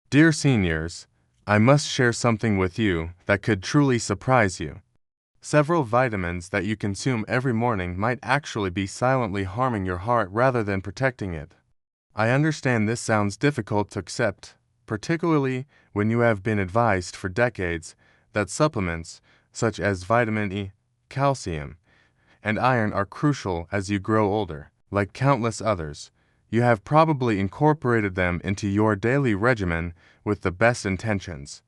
Dear seniors, I must share something with you that could truly surprise you. Several vitamins that you consume every morning might actually be silently harming your heart rather than protecting it. I understand this sounds difficult to accept, particularly when you have been advised for decades that supplements such as vitamin E, calcium, and iron are crucial as you grow older. Like countless others, you have probably incorporated them into your daily regimen with the best intentions.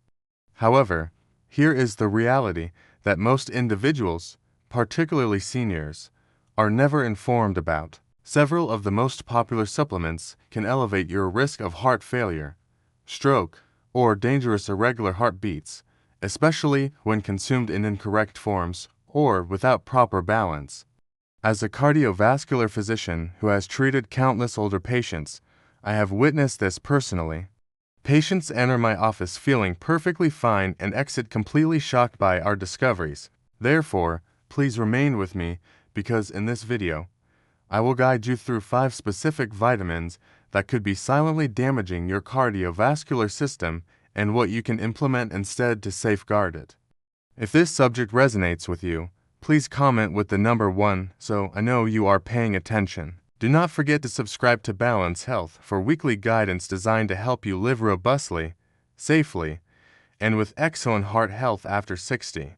However, here is the reality that most individuals, particularly seniors, are never informed about. Several of the most popular supplements can elevate your risk of heart failure, stroke, or dangerous irregular heartbeats, especially when consumed in incorrect forms or without proper balance. As a cardiovascular physician who has treated countless older patients, I have witnessed this personally. Patients enter my office feeling perfectly fine and exit completely shocked by our discoveries. Therefore, please remain with me because in this video, I will guide you through 5 specific vitamins that could be silently damaging your cardiovascular system and what you can implement instead to safeguard it. If this subject resonates with you, please comment with the number 1 so I know you are paying attention. Do not forget to subscribe to Balance Health for weekly guidance designed to help you live robustly, safely, and with excellent heart health after 60.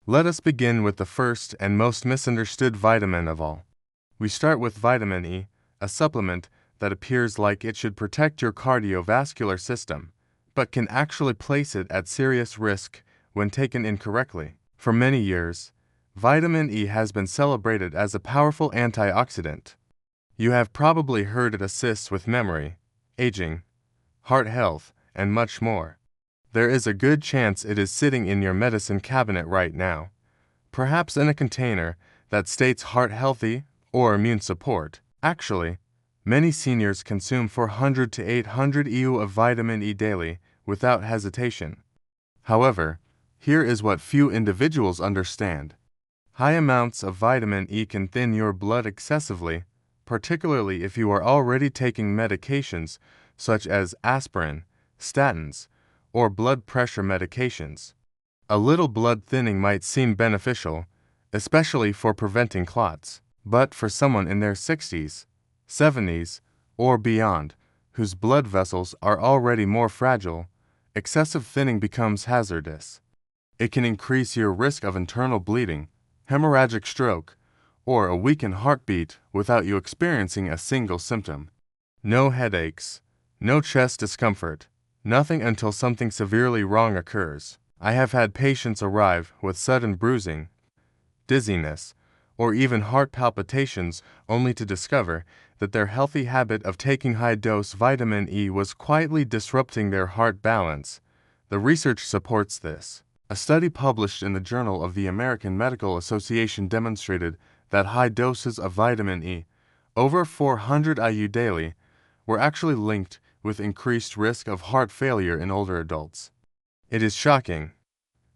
Let us begin with the first and most misunderstood vitamin of all. We start with vitamin E, a supplement that appears like it should protect your cardiovascular system, but can actually place it at serious risk when taken incorrectly. For many years, vitamin E has been celebrated as a powerful antioxidant. You have probably heard it assists with memory, aging, heart health, and much more. There is a good chance it is sitting in your medicine cabinet right now, perhaps in a container that states heart healthy or immune support. Actually, many seniors consume 400 to 800 EU of vitamin E daily without hesitation. However, here is what few individuals understand. High amounts of vitamin E can thin your blood excessively, particularly if you are already taking medications such as aspirin, statins, or blood pressure medications. A little blood thinning might seem beneficial, especially for preventing clots, but for someone in their 60s, 70s, or beyond, whose blood vessels are already more fragile, excessive thinning becomes hazardous. It can increase your risk of internal bleeding, hemorrhagic stroke, or a weakened heartbeat without you experiencing a single symptom. No headaches, no chest discomfort, nothing until something severely wrong occurs. I have had patients arrive with sudden bruising, dizziness, or even heart palpitations only to discover that their healthy habit of taking high-dose vitamin E was quietly disrupting their heart balance. The research supports this. A study published in the Journal of the American Medical Association demonstrated that high doses of vitamin E, over 400 IU daily, were actually linked with increased risk of heart failure in older adults. It is shocking,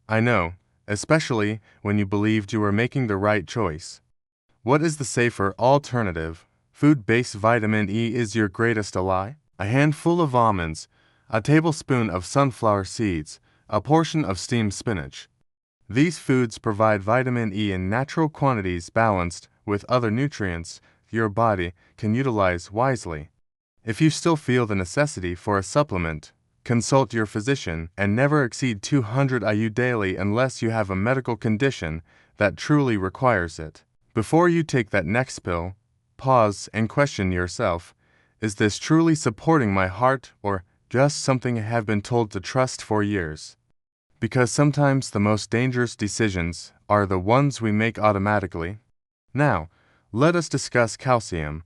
I know, especially when you believed you were making the right choice. What is the safer alternative? Food-based vitamin E is your greatest ally? A handful of almonds, a tablespoon of sunflower seeds, a portion of steamed spinach. These foods provide vitamin E in natural quantities balanced with other nutrients your body can utilize wisely. If you still feel the necessity for a supplement, consult your physician and never exceed 200 IU daily unless you have a medical condition that truly requires it. Before you take that next pill, pause and question yourself, is this truly supporting my heart or just something I have been told to trust for years? Because sometimes the most dangerous decisions are the ones we make automatically. Now, let us discuss calcium,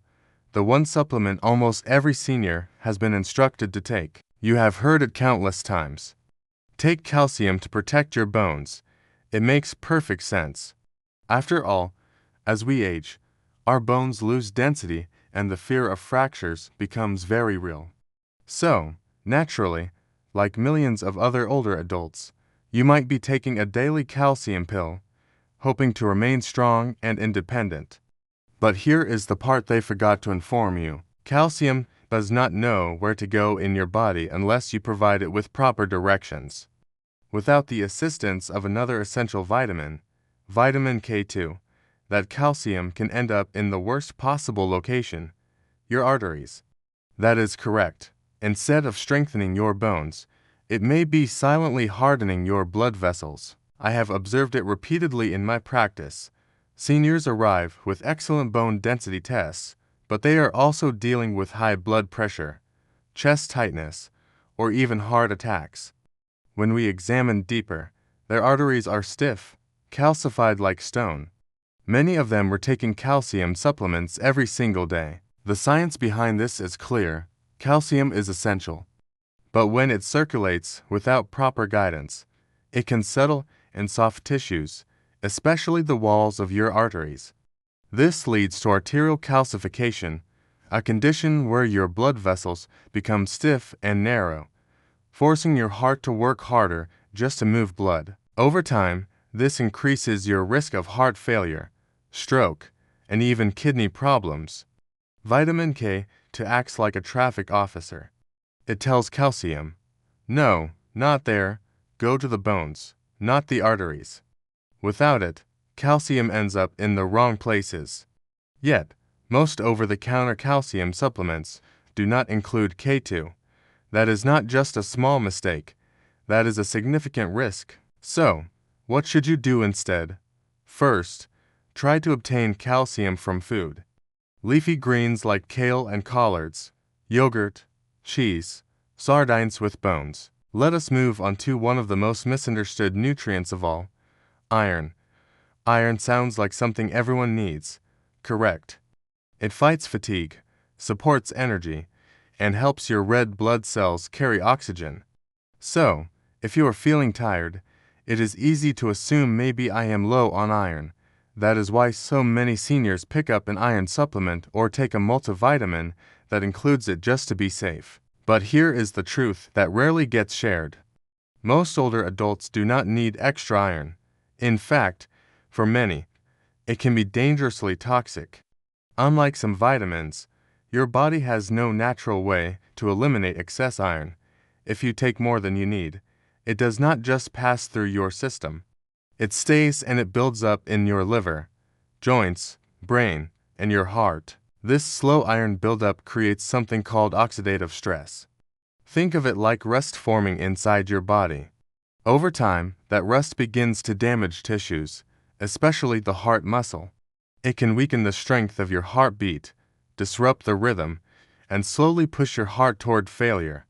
the one supplement almost every senior has been instructed to take. You have heard it countless times. Take calcium to protect your bones. It makes perfect sense. After all, as we age, our bones lose density and the fear of fractures becomes very real. So, naturally, like millions of other older adults, you might be taking a daily calcium pill, hoping to remain strong and independent. But here is the part they forgot to inform you. Calcium does not know where to go in your body unless you provide it with proper directions. Without the assistance of another essential vitamin, vitamin K2, that calcium can end up in the worst possible location, your arteries. That is correct. Instead of strengthening your bones, it may be silently hardening your blood vessels. I have observed it repeatedly in my practice. Seniors arrive with excellent bone density tests, but they are also dealing with high blood pressure, chest tightness, or even heart attacks. When we examine deeper, their arteries are stiff, calcified like stone. Many of them were taking calcium supplements every single day. The science behind this is clear. Calcium is essential. But when it circulates without proper guidance, it can settle in soft tissues, especially the walls of your arteries. This leads to arterial calcification, a condition where your blood vessels become stiff and narrow, forcing your heart to work harder just to move blood. Over time, this increases your risk of heart failure, stroke, and even kidney problems. Vitamin K2 acts like a traffic officer. It tells calcium, "No, not there, go to the bones, not the arteries." Without it, calcium ends up in the wrong places. Yet, most over-the-counter calcium supplements do not include K2. That is not just a small mistake, that is a significant risk. So, what should you do instead? First, try to obtain calcium from food. Leafy greens like kale and collards, yogurt, cheese, sardines with bones. Let us move on to one of the most misunderstood nutrients of all, iron. Iron sounds like something everyone needs. Correct. It fights fatigue, supports energy, and helps your red blood cells carry oxygen. So, if you are feeling tired, it is easy to assume maybe I am low on iron. That is why so many seniors pick up an iron supplement or take a multivitamin that includes it just to be safe. But here is the truth that rarely gets shared. Most older adults do not need extra iron. In fact, for many, it can be dangerously toxic. Unlike some vitamins, your body has no natural way to eliminate excess iron. If you take more than you need, it does not just pass through your system. It stays and it builds up in your liver, joints, brain, and your heart. This slow iron buildup creates something called oxidative stress. Think of it like rust forming inside your body. Over time, that rust begins to damage tissues, especially the heart muscle. It can weaken the strength of your heartbeat, disrupt the rhythm, and slowly push your heart toward failure.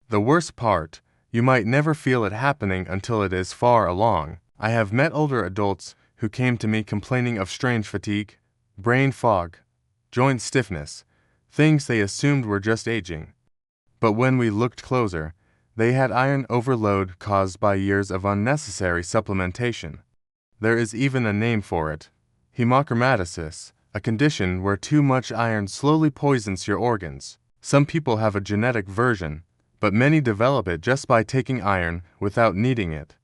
The worst part, you might never feel it happening until it is far along. I have met older adults who came to me complaining of strange fatigue, brain fog, joint stiffness, things they assumed were just aging. But when we looked closer, they had iron overload caused by years of unnecessary supplementation. There is even a name for it, hemochromatosis, a condition where too much iron slowly poisons your organs. Some people have a genetic version, but many develop it just by taking iron without needing it.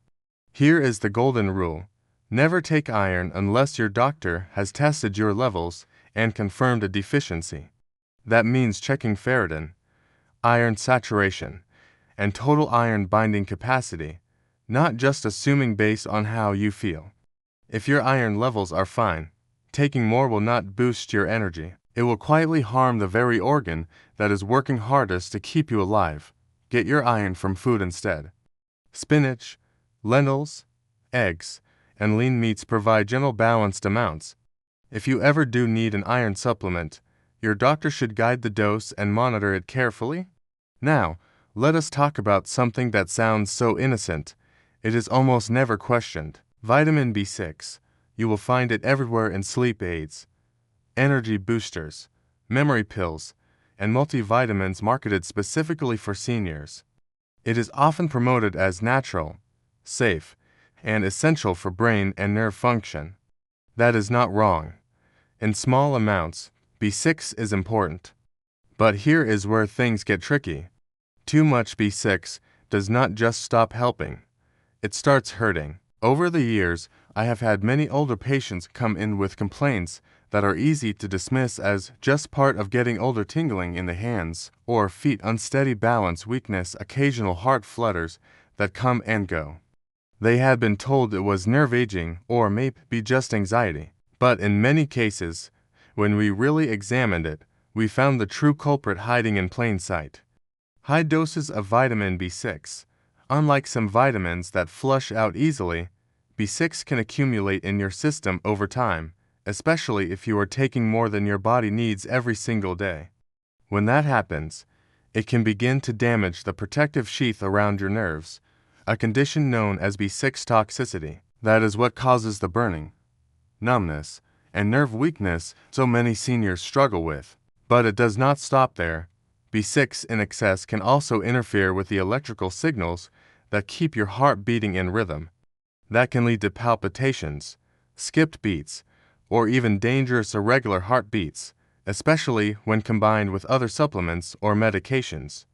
Here is the golden rule. Never take iron unless your doctor has tested your levels and confirmed a deficiency. That means checking ferritin, iron saturation, and total iron binding capacity, not just assuming based on how you feel. If your iron levels are fine, taking more will not boost your energy. It will quietly harm the very organ that is working hardest to keep you alive. Get your iron from food instead. Spinach, lentils, eggs, and lean meats provide gentle balanced amounts. If you ever do need an iron supplement, your doctor should guide the dose and monitor it carefully. Now, let us talk about something that sounds so innocent. It is almost never questioned. Vitamin B6. You will find it everywhere in sleep aids, energy boosters, memory pills, and multivitamins marketed specifically for seniors. It is often promoted as natural, safe, and essential for brain and nerve function. That is not wrong. In small amounts, B6 is important. But here is where things get tricky. Too much B6 does not just stop helping. It starts hurting. Over the years, I have had many older patients come in with complaints that are easy to dismiss as just part of getting older, tingling in the hands or feet, unsteady balance, weakness, occasional heart flutters that come and go. They had been told it was nerve aging or maybe just anxiety. But in many cases, when we really examined it, we found the true culprit hiding in plain sight. High doses of vitamin B6. Unlike some vitamins that flush out easily, B6 can accumulate in your system over time, especially if you are taking more than your body needs every single day. When that happens, it can begin to damage the protective sheath around your nerves, a condition known as B6 toxicity. That is what causes the burning, numbness, and nerve weakness so many seniors struggle with. But it does not stop there. B6 in excess can also interfere with the electrical signals that keep your heart beating in rhythm. That can lead to palpitations, skipped beats, or even dangerous irregular heartbeats, especially when combined with other supplements or medications.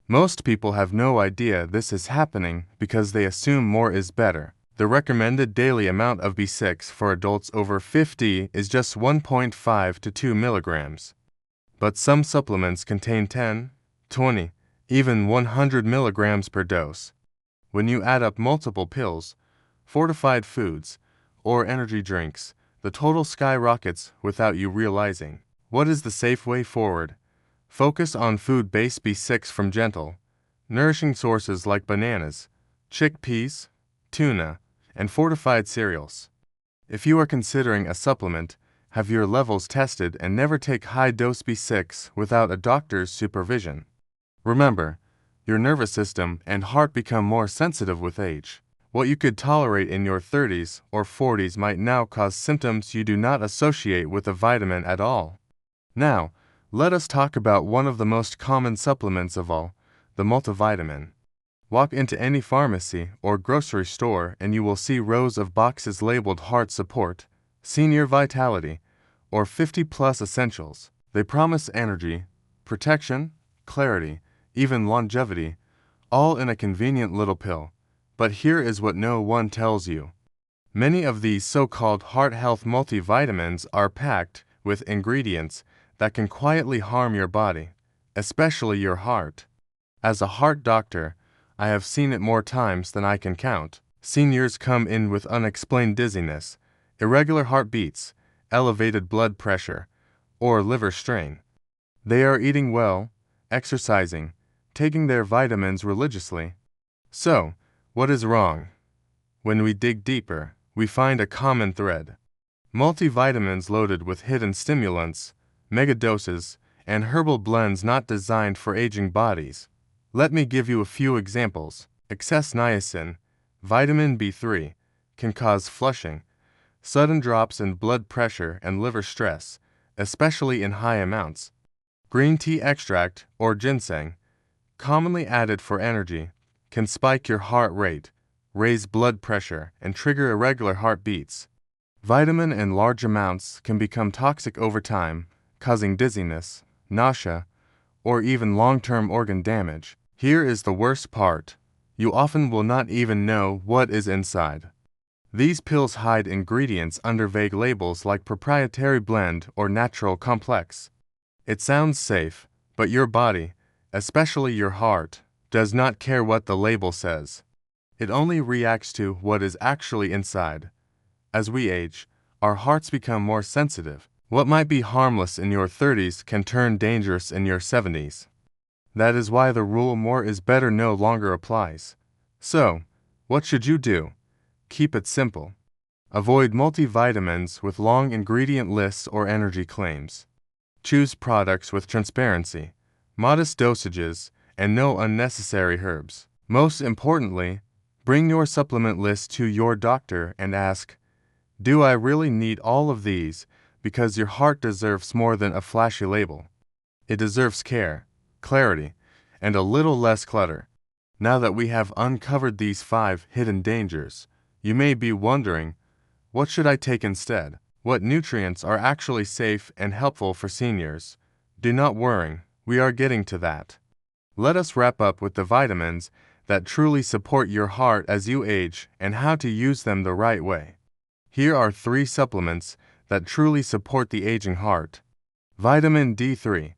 Most people have no idea this is happening because they assume more is better. The recommended daily amount of B6 for adults over 50 is just 1.5 to 2 milligrams. But some supplements contain 10, 20, even 100 milligrams per dose. When you add up multiple pills, fortified foods, or energy drinks, the total skyrockets without you realizing. What is the safe way forward? Focus on food-based B6 from gentle, nourishing sources like bananas, chickpeas, tuna, and fortified cereals. If you are considering a supplement, have your levels tested and never take high-dose B6 without a doctor's supervision. Remember, your nervous system and heart become more sensitive with age. What you could tolerate in your 30s or 40s might now cause symptoms you do not associate with a vitamin at all. Now, let us talk about one of the most common supplements of all, the multivitamin. Walk into any pharmacy or grocery store and you will see rows of boxes labeled Heart Support, Senior Vitality, or 50-plus Essentials. They promise energy, protection, clarity, even longevity, all in a convenient little pill. But here is what no one tells you. Many of these so-called heart health multivitamins are packed with ingredients that can quietly harm your body, especially your heart. As a heart doctor, I have seen it more times than I can count. Seniors come in with unexplained dizziness, irregular heartbeats, elevated blood pressure, or liver strain. They are eating well, exercising, taking their vitamins religiously. So, what is wrong? When we dig deeper, we find a common thread. Multivitamins loaded with hidden stimulants, megadoses, and herbal blends not designed for aging bodies. Let me give you a few examples. Excess niacin, vitamin B3, can cause flushing, sudden drops in blood pressure and liver stress, especially in high amounts. Green tea extract, or ginseng, commonly added for energy, can spike your heart rate, raise blood pressure, and trigger irregular heartbeats. Vitamin in large amounts can become toxic over time, causing dizziness, nausea, or even long-term organ damage. Here is the worst part. You often will not even know what is inside. These pills hide ingredients under vague labels like proprietary blend or natural complex. It sounds safe, but your body, especially your heart, does not care what the label says. It only reacts to what is actually inside. As we age, our hearts become more sensitive. What might be harmless in your 30s can turn dangerous in your 70s. That is why the rule more is better no longer applies. So, what should you do? Keep it simple. Avoid multivitamins with long ingredient lists or energy claims. Choose products with transparency, modest dosages, and no unnecessary herbs. Most importantly, bring your supplement list to your doctor and ask, do I really need all of these? Because your heart deserves more than a flashy label. It deserves care, clarity, and a little less clutter. Now that we have uncovered these 5 hidden dangers, you may be wondering, what should I take instead? What nutrients are actually safe and helpful for seniors? Do not worry, we are getting to that. Let us wrap up with the vitamins that truly support your heart as you age and how to use them the right way. Here are 3 supplements that truly support the aging heart. Vitamin D3,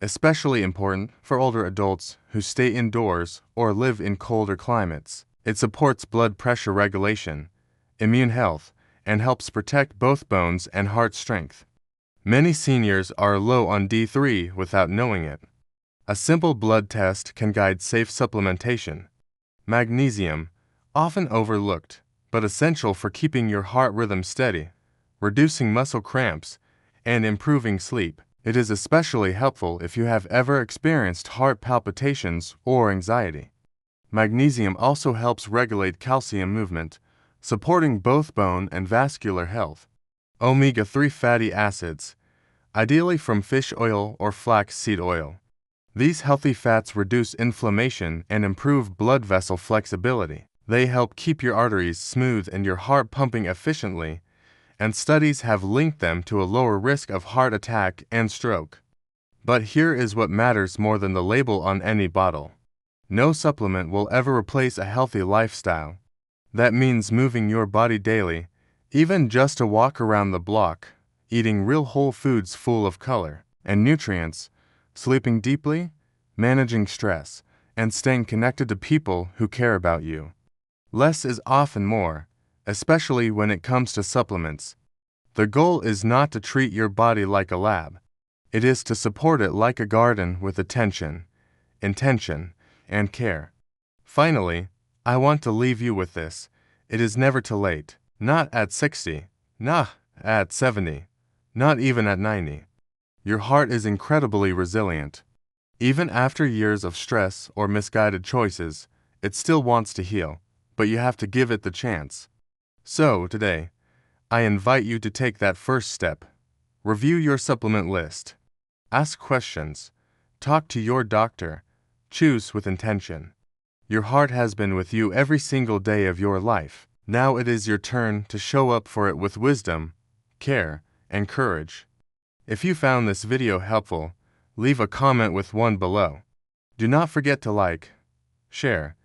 especially important for older adults who stay indoors or live in colder climates. It supports blood pressure regulation, immune health, and helps protect both bones and heart strength. Many seniors are low on D3 without knowing it. A simple blood test can guide safe supplementation. Magnesium, often overlooked, but essential for keeping your heart rhythm steady, reducing muscle cramps, and improving sleep. It is especially helpful if you have ever experienced heart palpitations or anxiety. Magnesium also helps regulate calcium movement, supporting both bone and vascular health. Omega-3 fatty acids, ideally from fish oil or flax seed oil. These healthy fats reduce inflammation and improve blood vessel flexibility. They help keep your arteries smooth and your heart pumping efficiently, and studies have linked them to a lower risk of heart attack and stroke. But here is what matters more than the label on any bottle. No supplement will ever replace a healthy lifestyle. That means moving your body daily, even just a walk around the block, eating real whole foods full of color and nutrients, sleeping deeply, managing stress, and staying connected to people who care about you. Less is often more, especially when it comes to supplements. The goal is not to treat your body like a lab. It is to support it like a garden with attention, intention, and care. Finally, I want to leave you with this. It is never too late. Not at 60, not at 70, not even at 90. Your heart is incredibly resilient. Even after years of stress or misguided choices, it still wants to heal, but you have to give it the chance. So, today, I invite you to take that first step. Review your supplement list. Ask questions. Talk to your doctor. Choose with intention. Your heart has been with you every single day of your life. Now it is your turn to show up for it with wisdom, care, and courage. If you found this video helpful, leave a comment with one below. Do not forget to like, share,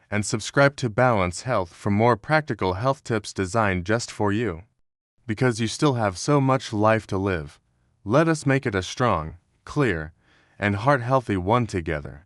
and subscribe to Balance Health for more practical health tips designed just for you. Because you still have so much life to live, let us make it a strong, clear, and heart-healthy one together.